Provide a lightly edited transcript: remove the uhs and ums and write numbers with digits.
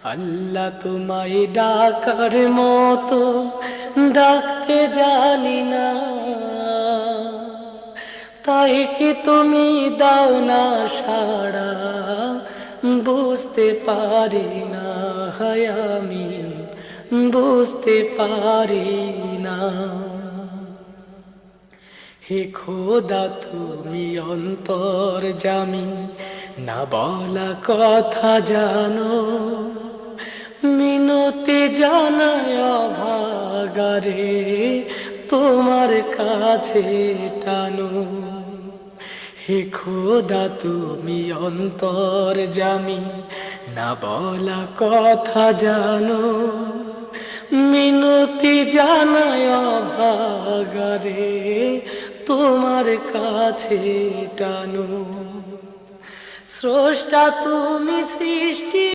আল্লাহ তোমায় ডাকার মতো ডাকতে জানি না, তাই কি তুমি দাও না সাড়া, বুঝতে পারি না, হায় আমি বুঝতে পারি না। হে খোদা তুমি অন্তর্যামী, না বলা কথা জানো, মিনতি জানায় অভাগারে তোমার কাছে টানো। হে খোদা তুমি অন্তর্যামী, না বলা কথা জানো, মিনতি জানায় অভাগারে তোমার কাছে টানো। স্রষ্টা তুমি সৃষ্টি